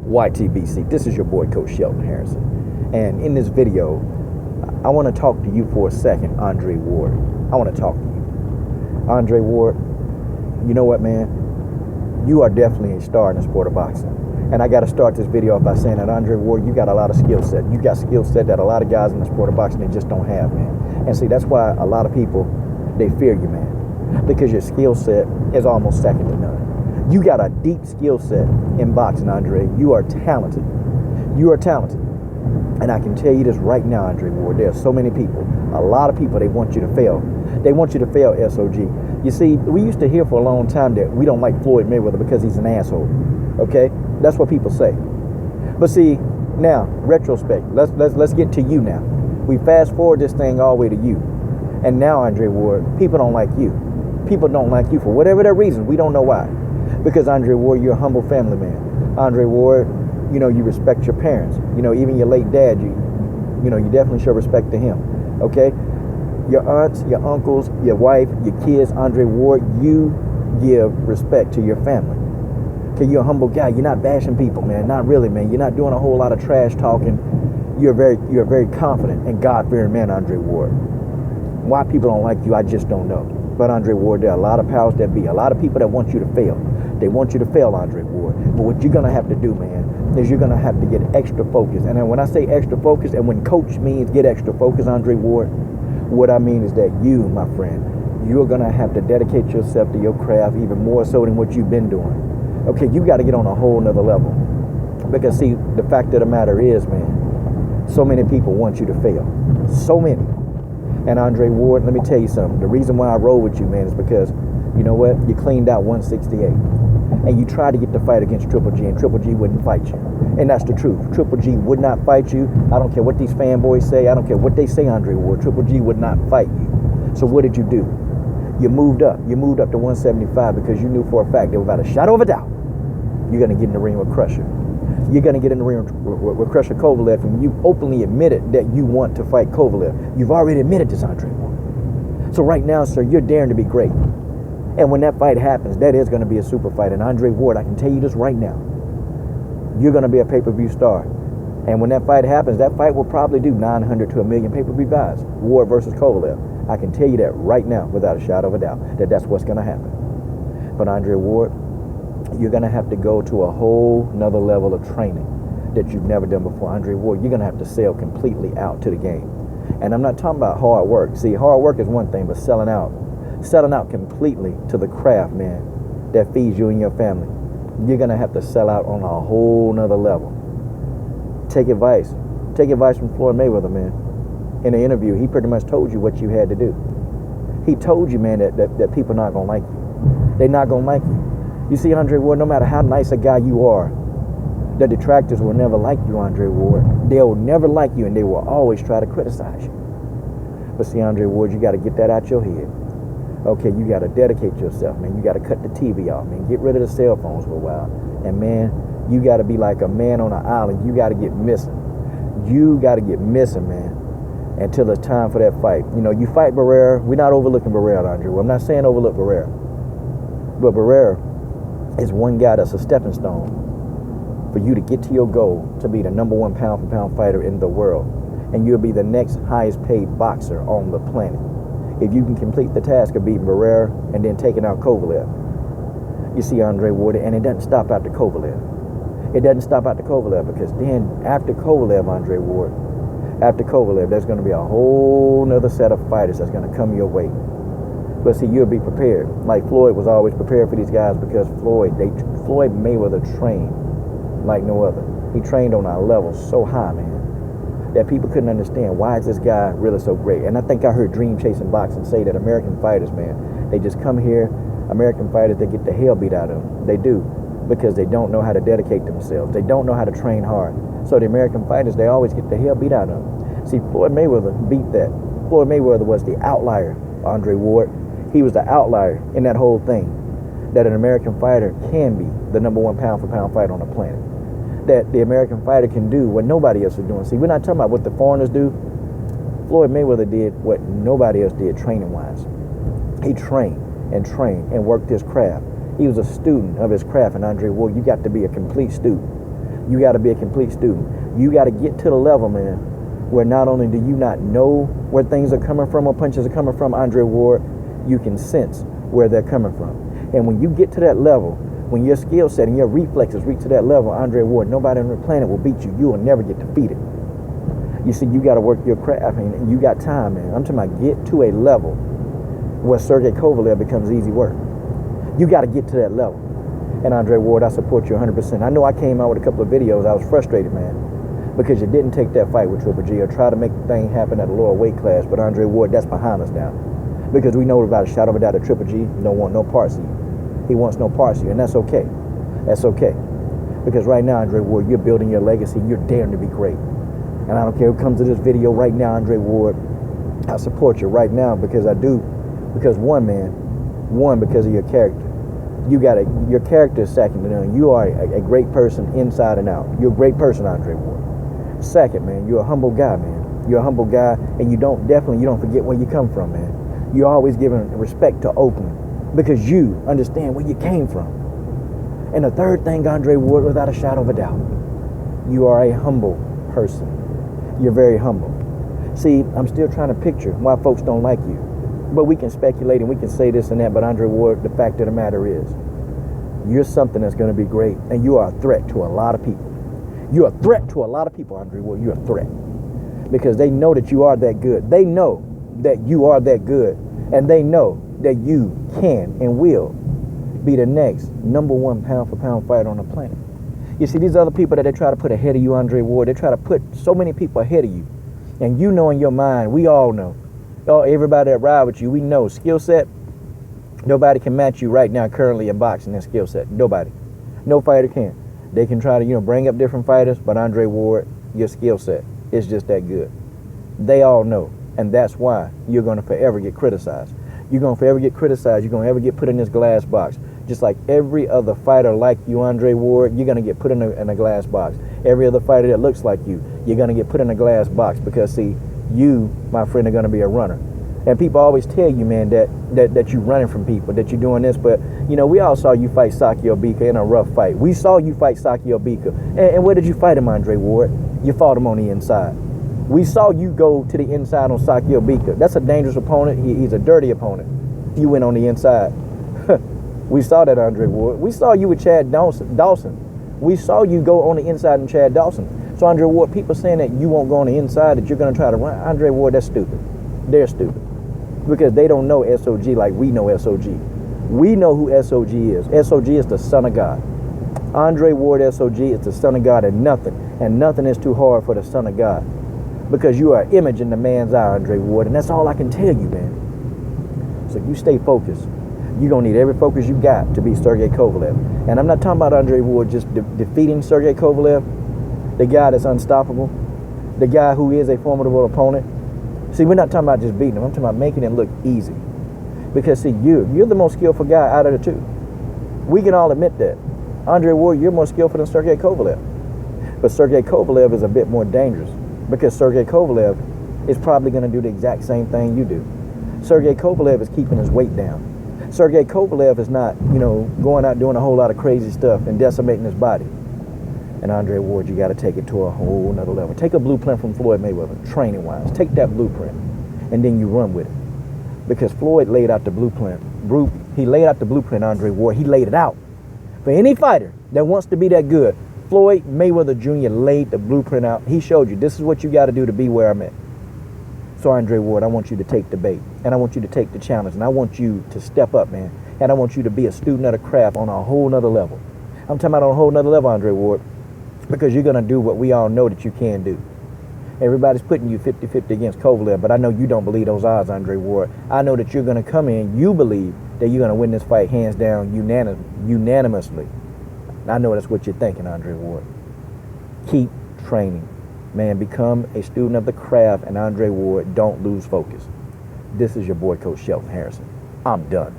YTBC. This is your boy, Coach Shelton Harrison. And in this video, I want to talk to you for a second, Andre Ward. I want to talk to you. Andre Ward, you know what, man? You are definitely a star in the sport of boxing. And I got to start this video off by saying that, Andre Ward, you got a lot of skill set. You got skill set that a lot of guys in the sport of boxing, they just don't have, man. And see, that's why a lot of people, they fear you, man. Because your skill set is almost second to none. You got a deep skill set in boxing, Andre. You are talented. You are talented. And I can tell you this right now, Andre Ward, there are so many people, a lot of people, they want you to fail. They want you to fail, SOG. You see, we used to hear for a long time that we don't like Floyd Mayweather because he's an asshole. Okay? That's what people say. But see, now, retrospect, let's get to you now. We fast forward this thing all the way to you. And now, Andre Ward, people don't like you. People don't like you for whatever their reason. We don't know why. Because, Andre Ward, you're a humble family man. Andre Ward, you know, you respect your parents. You know, even your late dad, you definitely show respect to him. Okay? Your aunts, your uncles, your wife, your kids, Andre Ward, you give respect to your family. Okay, you're a humble guy. You're not bashing people, man. Not really, man. You're not doing a whole lot of trash talking. You're a very confident and God-fearing man, Andre Ward. Why people don't like you, I just don't know. But Andre Ward, there are a lot of powers that be. A lot of people that want you to fail. They want you to fail, Andre Ward. But what you're going to have to do, man, is you're going to have to get extra focus. And then when I say extra focus, and when coach means get extra focus, Andre Ward, what I mean is that you, my friend, you're going to have to dedicate yourself to your craft even more so than what you've been doing. Okay, you got to get on a whole nother level. Because, see, the fact of the matter is, man, so many people want you to fail. So many. And Andre Ward, let me tell you something. The reason why I roll with you, man, is because, you know what? You cleaned out 168. And you tried to get the fight against Triple G, and Triple G wouldn't fight you. And that's the truth. Triple G would not fight you. I don't care what these fanboys say. I don't care what they say, Andre Ward. Triple G would not fight you. So what did you do? You moved up. You moved up to 175 because you knew for a fact that without a shadow of a doubt, you're going to get in the ring with Crusher. You're going to get in the ring with Crusher Kovalev, and you openly admitted that you want to fight Kovalev. You've already admitted this, Andre Ward. So right now, sir, you're daring to be great. And when that fight happens, that is going to be a super fight. And Andre Ward, I can tell you this right now. You're going to be a pay-per-view star. And when that fight happens, that fight will probably do 900 to 1 million pay-per-view buys. Ward versus Kovalev. I can tell you that right now, without a shadow of a doubt, that that's what's going to happen. But Andre Ward, you're going to have to go to a whole nother level of training that you've never done before. Andre Ward, you're going to have to sell completely out to the game. And I'm not talking about hard work. See, hard work is one thing, but selling out completely to the craft, man, that feeds you and your family. You're going to have to sell out on a whole nother level. Take advice. Take advice from Floyd Mayweather, man. In the interview, he pretty much told you what you had to do. He told you, man, that people are not going to like you. They're not going to like you. You see, Andre Ward, no matter how nice a guy you are, the detractors will never like you, Andre Ward. They will never like you, and they will always try to criticize you. But see, Andre Ward, you got to get that out your head. Okay, you got to dedicate yourself, man. You got to cut the TV off, man. Get rid of the cell phones for a while. And, man, you got to be like a man on an island. You got to get missing. You got to get missing, man, until it's time for that fight. You know, you fight Barrera. We're not overlooking Barrera, Andre Ward. I'm not saying overlook Barrera. But Barrera is one guy that's a stepping stone for you to get to your goal to be the #1 pound-for-pound fighter in the world. And you'll be the next highest paid boxer on the planet if you can complete the task of beating Barrera and then taking out Kovalev. You see, Andre Ward, and it doesn't stop after Kovalev. It doesn't stop after Kovalev because then after Kovalev, Andre Ward, after Kovalev, there's going to be a whole nother set of fighters that's going to come your way. But see, you'll be prepared. Like Floyd was always prepared for these guys because Floyd Mayweather trained like no other. He trained on a level so high, man, that people couldn't understand why is this guy really so great. And I think I heard Dream Chasing Boxing say that American fighters, man, they just come here, American fighters, they get the hell beat out of them. They do, because they don't know how to dedicate themselves. They don't know how to train hard. So the American fighters, they always get the hell beat out of them. See, Floyd Mayweather beat that. Floyd Mayweather was the outlier, Andre Ward. He was the outlier in that whole thing, that an American fighter can be the #1 pound-for-pound fighter on the planet. That the American fighter can do what nobody else is doing. See, we're not talking about what the foreigners do. Floyd Mayweather did what nobody else did training-wise. He trained and worked his craft. He was a student of his craft, and Andre Ward, you got to be a complete student You got to be a complete student. You got to get to the level, man, where not only do you not know where things are coming from or punches are coming from, Andre Ward, you can sense where they're coming from. And when you get to that level, when your skill set and your reflexes reach to that level, Andre Ward, nobody on the planet will beat you. You will never get defeated. You see, you got to work your craft, and you got time, man. I'm talking about get to a level where Sergey Kovalev becomes easy work. You got to get to that level. And Andre Ward, I support you 100%. I know I came out with a couple of videos. I was frustrated, man, because you didn't take that fight with Triple G or try to make the thing happen at a lower weight class. But Andre Ward, that's behind us now, because we know without a shadow of a doubt that Triple G don't want no parts of you. He wants no parts of you, and that's okay. That's okay. Because right now, Andre Ward, you're building your legacy. You're daring to be great. And I don't care who comes to this video right now, Andre Ward, I support you right now because I do. Because one, because of your character. Your character is second to none. You are a great person inside and out. You're a great person, Andre Ward. Second, man, you're a humble guy, man. You're a humble guy, and you don't forget where you come from, man. You're always giving respect to Oakland because you understand where you came from. And the third thing, Andre Ward, without a shadow of a doubt, you are a humble person. You're very humble. See, I'm still trying to picture why folks don't like you. But we can speculate and we can say this and that, but Andre Ward, the fact of the matter is, you're something that's going to be great, and you are a threat to a lot of people. You're a threat to a lot of people, Andre Ward. You're a threat. Because they know that you are that good. They know that you are that good. And they know that you can and will be the next #1 pound-for-pound fighter on the planet. You see, these other people that they try to put ahead of you, Andre Ward, they try to put so many people ahead of you. And you know in your mind, we all know, everybody that ride with you, we know skill set, nobody can match you right now currently in boxing and skill set. Nobody. No fighter can. They can try to, bring up different fighters, but Andre Ward, your skill set is just that good. They all know. And that's why you're going to forever get criticized. You're going to forever get criticized. You're going to ever get put in this glass box. Just like every other fighter like you, Andre Ward, you're going to get put in a glass box. Every other fighter that looks like you, you're going to get put in a glass box because, see, you, my friend, are going to be a runner. And people always tell you, man, that you're running from people, that you're doing this. But, we all saw you fight Saki Obika in a rough fight. We saw you fight Saki Obika. And where did you fight him, Andre Ward? You fought him on the inside. We saw you go to the inside on Saki Obika. That's a dangerous opponent. He's a dirty opponent. You went on the inside. We saw that, Andre Ward. We saw you with Chad Dawson. We saw you go on the inside in Chad Dawson. So, Andre Ward, people saying that you won't go on the inside, that you're going to try to run. Andre Ward, that's stupid. They're stupid. Because they don't know SOG like we know SOG. We know who SOG is. SOG is the son of God. Andre Ward, SOG, is the son of God, and nothing is too hard for the son of God. Because you are an image in the man's eye, Andre Ward, and that's all I can tell you, man. So you stay focused. You're going to need every focus you got to beat Sergey Kovalev. And I'm not talking about Andre Ward just defeating Sergey Kovalev, the guy that's unstoppable, the guy who is a formidable opponent. See, we're not talking about just beating him. I'm talking about making it look easy. Because, see, you're the most skillful guy out of the two. We can all admit that. Andre Ward, you're more skillful than Sergey Kovalev. But Sergey Kovalev is a bit more dangerous because Sergey Kovalev is probably going to do the exact same thing you do. Sergey Kovalev is keeping his weight down. Sergey Kovalev is not, going out doing a whole lot of crazy stuff and decimating his body. And Andre Ward, you got to take it to a whole nother level. Take a blueprint from Floyd Mayweather, training-wise. Take that blueprint, and then you run with it. Because Floyd laid out the blueprint. He laid out the blueprint, Andre Ward. He laid it out. For any fighter that wants to be that good, Floyd Mayweather Jr. laid the blueprint out. He showed you, this is what you got to do to be where I'm at. So, Andre Ward, I want you to take the bait, and I want you to take the challenge, and I want you to step up, man. And I want you to be a student of the craft on a whole nother level. I'm talking about on a whole nother level, Andre Ward, because you're going to do what we all know that you can do. Everybody's putting you 50-50 against Kovalev, but I know you don't believe those odds, Andre Ward. I know that you're going to come in, you believe that you're going to win this fight hands down unanimously. I know that's what you're thinking, Andre Ward. Keep training. Man, become a student of the craft, and Andre Ward, don't lose focus. This is your boy, Coach Shelton Harrison. I'm done.